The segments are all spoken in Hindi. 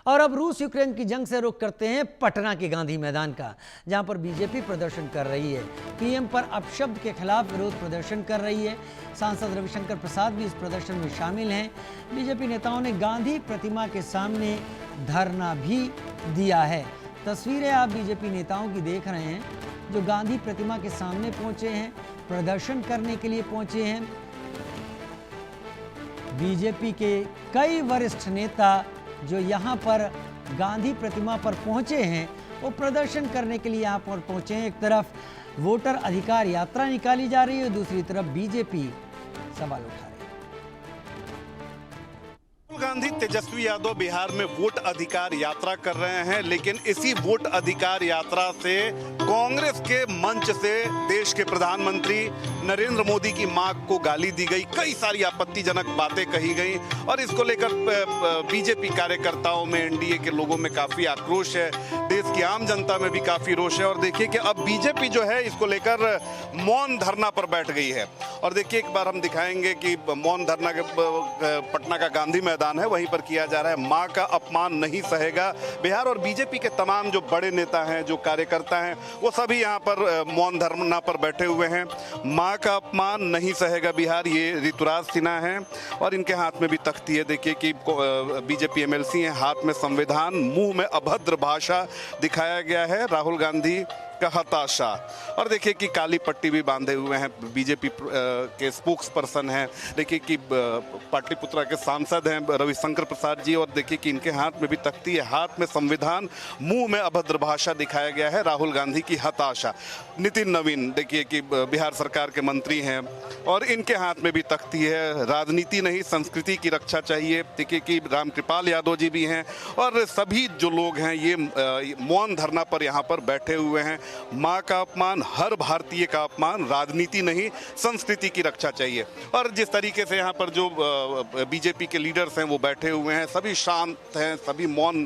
और अब रूस यूक्रेन की जंग से रुख करते हैं पटना के गांधी मैदान का, जहां पर बीजेपी प्रदर्शन कर रही है। पीएम पर अपशब्द के खिलाफ विरोध प्रदर्शन कर रही है। सांसद रविशंकर प्रसाद भी इस प्रदर्शन में शामिल हैं। बीजेपी नेताओं ने गांधी प्रतिमा के सामने धरना भी दिया है। तस्वीरें आप बीजेपी नेताओं की देख रहे हैं, जो गांधी प्रतिमा के सामने पहुंचे हैं, प्रदर्शन करने के लिए पहुंचे हैं। बीजेपी के कई वरिष्ठ नेता जो यहाँ पर गांधी प्रतिमा पर पहुंचे हैं, वो प्रदर्शन करने के लिए यहाँ पर पहुंचे हैं। एक तरफ वोटर अधिकार यात्रा निकाली जा रही है, दूसरी तरफ बीजेपी सवाल उठा रही है। राहुल गांधी तेजस्वी यादव बिहार में वोट अधिकार यात्रा कर रहे हैं, लेकिन इसी वोट अधिकार यात्रा से कांग्रेस के मंच से देश के प्रधानमंत्री नरेंद्र मोदी की मां को गाली दी गई, कई सारी आपत्तिजनक बातें कही गई और इसको लेकर बीजेपी कार्यकर्ताओं में, एनडीए के लोगों में काफी आक्रोश है, देश की आम जनता में भी काफी रोष है। और देखिए कि अब बीजेपी जो है इसको लेकर मौन धरना पर बैठ गई है। और देखिए एक बार हम दिखाएंगे कि मौन धरना के पटना का गांधी मैदान है, वहीं पर किया जा रहा है। मां का अपमान नहीं सहेगा बिहार। और बीजेपी के तमाम जो बड़े नेता हैं, जो कार्यकर्ता हैं, वो सभी यहाँ पर मौन धरना पर बैठे हुए हैं। मां का अपमान नहीं सहेगा बिहार, ये ऋतुराज सिन्हा हैं और इनके हाथ में भी तख्ती है। देखिए कि बीजेपी एमएलसी हैं, हाथ में संविधान, मुंह में अभद्र भाषा दिखाया गया है, राहुल गांधी का हताशा। और देखिए कि काली पट्टी भी बांधे हुए हैं, बीजेपी के स्पोक्स पर्सन हैं। देखिए कि पाटलिपुत्रा के सांसद हैं रविशंकर प्रसाद जी, और देखिए कि इनके हाथ में भी तख्ती है, हाथ में संविधान, मुंह में अभद्र भाषा दिखाया गया है, राहुल गांधी की हताशा। नितिन नवीन देखिए कि बिहार सरकार के मंत्री हैं और इनके हाथ में भी तख्ती है, राजनीति नहीं संस्कृति की रक्षा चाहिए। देखिए कि रामकृपाल यादव जी भी हैं और सभी जो लोग हैं ये मौन धरना पर यहाँ पर बैठे हुए हैं। मां का अपमान, हर भारतीय का अपमान, राजनीति नहीं संस्कृति की रक्षा चाहिए। और जिस तरीके से यहाँ पर जो बीजेपी के लीडर्स हैं वो बैठे हुए हैं, सभी शांत हैं, सभी मौन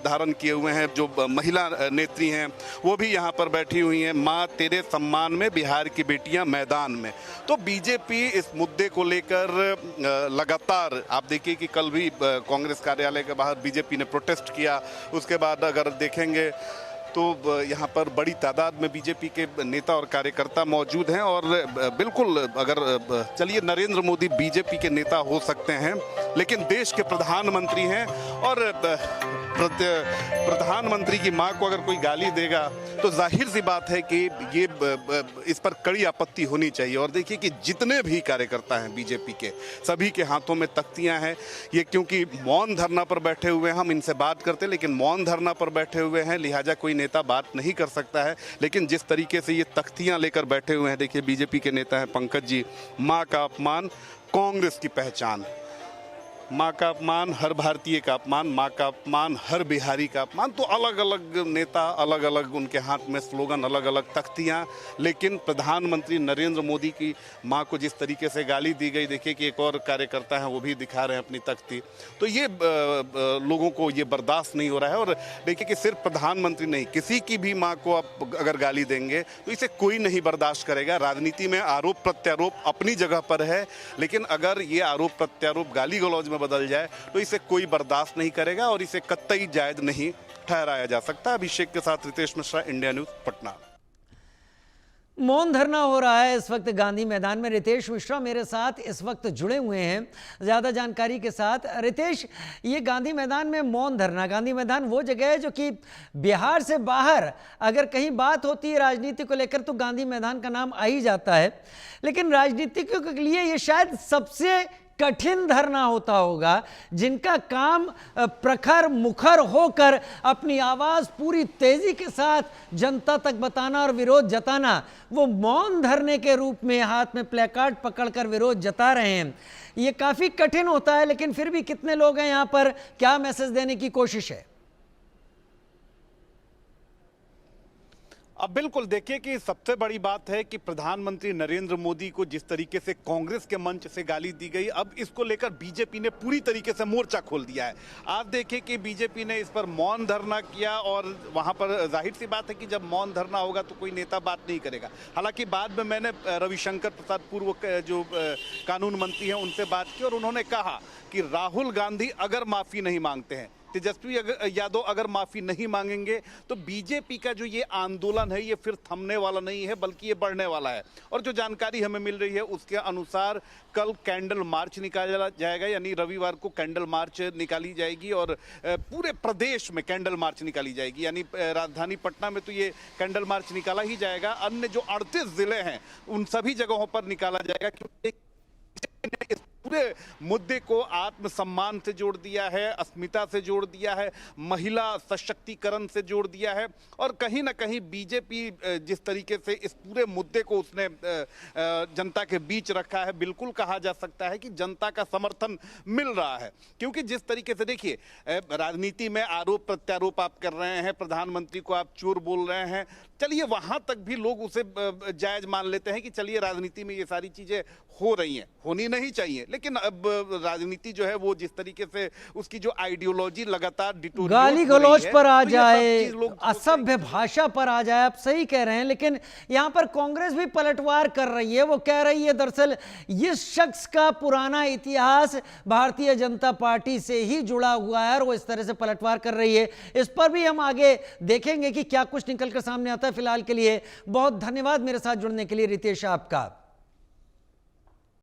धारण किए हुए हैं। जो महिला नेत्री हैं वो भी यहाँ पर बैठी हुई हैं। मां तेरे सम्मान में बिहार की बेटियां मैदान में। तो बीजेपी इस मुद्दे को लेकर लगातार, आप देखिए कि कल भी कांग्रेस कार्यालय के बाहर बीजेपी ने प्रोटेस्ट किया। उसके बाद अगर देखेंगे तो यहाँ पर बड़ी तादाद में बीजेपी के नेता और कार्यकर्ता मौजूद हैं। और बिल्कुल अगर चलिए, नरेंद्र मोदी बीजेपी के नेता हो सकते हैं, लेकिन देश के प्रधानमंत्री हैं और प्रधानमंत्री की मां को अगर कोई गाली देगा तो जाहिर सी बात है कि ये इस पर कड़ी आपत्ति होनी चाहिए। और देखिए कि जितने भी कार्यकर्ता हैं बीजेपी के, सभी के हाथों में तख्तियां हैं। ये क्योंकि मौन धरना पर बैठे हुए हैं, हम इनसे बात करते, लेकिन मौन धरना पर बैठे हुए हैं, लिहाजा कोई नेता बात नहीं कर सकता है। लेकिन जिस तरीके से ये तख्तियां लेकर बैठे हुए हैं, देखिए बीजेपी के नेता हैं पंकज जी, मां का अपमान कांग्रेस की पहचान, मां का अपमान हर भारतीय का अपमान, मां का अपमान हर बिहारी का अपमान। तो अलग अलग नेता, अलग अलग उनके हाथ में स्लोगन, अलग अलग तख्तियां। लेकिन प्रधानमंत्री नरेंद्र मोदी की मां को जिस तरीके से गाली दी गई, देखिए कि एक और कार्यकर्ता है वो भी दिखा रहे हैं अपनी तख्ती। तो ये लोगों को ये बर्दाश्त नहीं हो रहा है। और देखिए कि सिर्फ प्रधानमंत्री नहीं, किसी की भी मां को आप अगर गाली देंगे तो इसे कोई नहीं बर्दाश्त करेगा। राजनीति में आरोप प्रत्यारोप अपनी जगह पर है, लेकिन अगर ये आरोप प्रत्यारोप गाली गलौज में बदल जाए तो इसे कोई बर्दाश्त नहीं करेगा और इसे कतई जायज नहीं ठहराया जा सकता। अभिषेक के साथ रितेश मिश्रा, इंडिया न्यूज, पटना। मौन धरना हो रहा है इस वक्त गांधी मैदान में। रितेश मिश्रा मेरे साथ इस वक्त जुड़े हुए हैं ज़्यादा जानकारी के साथ। रितेश, ये गांधी मैदान में मौन धरना, गांधी मैदान वो जगह है जो कि बिहार से बाहर अगर कहीं बात होती है राजनीति को लेकर तो गांधी मैदान का नाम आ ही जाता है। लेकिन राजनीतिकों के लिए ये शायद सबसे कठिन धरना होता होगा, जिनका काम प्रखर मुखर होकर अपनी आवाज पूरी तेजी के साथ जनता तक बताना और विरोध जताना। वो मौन धरने के रूप में हाथ में प्लेकार्ड पकड़कर विरोध जता रहे हैं। ये काफी कठिन होता है, लेकिन फिर भी कितने लोग हैं यहाँ पर, क्या मैसेज देने की कोशिश है? अब बिल्कुल देखिए कि सबसे बड़ी बात है कि प्रधानमंत्री नरेंद्र मोदी को जिस तरीके से कांग्रेस के मंच से गाली दी गई, अब इसको लेकर बीजेपी ने पूरी तरीके से मोर्चा खोल दिया है। आप देखिए कि बीजेपी ने इस पर मौन धरना किया और वहां पर जाहिर सी बात है कि जब मौन धरना होगा तो कोई नेता बात नहीं करेगा। हालांकि बाद में मैंने रविशंकर प्रसाद, पूर्व जो कानून मंत्री हैं, उनसे बात की और उन्होंने कहा कि राहुल गांधी अगर माफी नहीं मांगते हैं, तेजस्वी यादव अगर माफी नहीं मांगेंगे तो बीजेपी का जो ये आंदोलन है ये फिर थमने वाला नहीं है, बल्कि ये बढ़ने वाला है। और जो जानकारी हमें मिल रही है उसके अनुसार कल कैंडल मार्च निकाला जाएगा, यानी रविवार को कैंडल मार्च निकाली जाएगी और पूरे प्रदेश में कैंडल मार्च निकाली जाएगी। यानी राजधानी पटना में तो ये कैंडल मार्च निकाला ही जाएगा, अन्य जो 38 जिले हैं उन सभी जगहों पर निकाला जाएगा, क्योंकि इस पूरे मुद्दे को आत्मसम्मान से जोड़ दिया है, अस्मिता से जोड़ दिया है, महिला सशक्तिकरण से जोड़ दिया है। और कहीं ना कहीं बीजेपी जिस तरीके से इस पूरे मुद्दे को उसने जनता के बीच रखा है, बिल्कुल कहा जा सकता है कि जनता का समर्थन मिल रहा है। क्योंकि जिस तरीके से देखिए, राजनीति में आरोप प्रत्यारोप आप कर रहे हैं, प्रधानमंत्री को आप चोर बोल रहे हैं, चलिए वहां तक भी लोग उसे जायज मान लेते हैं कि चलिए राजनीति में ये सारी चीजें हो रही हैं, होनी नहीं चाहिए। लेकिन अब राजनीति जो है वो जिस तरीके से उसकी जो आइडियोलॉजी लगातार गाली गलौज पर आ जाए, असभ्य भाषा पर आ जाए, आप सही कह रहे हैं। लेकिन यहां पर कांग्रेस भी पलटवार कर रही है। वो कह रही है दरअसल इस शख्स का पुराना इतिहास भारतीय जनता पार्टी से ही जुड़ा हुआ है और वो इस तरह से पलटवार कर रही है। इस पर भी हम आगे देखेंगे कि क्या कुछ निकल कर सामने आता है। फिलहाल के लिए बहुत धन्यवाद मेरे साथ जुड़ने के लिए रितेश आपका।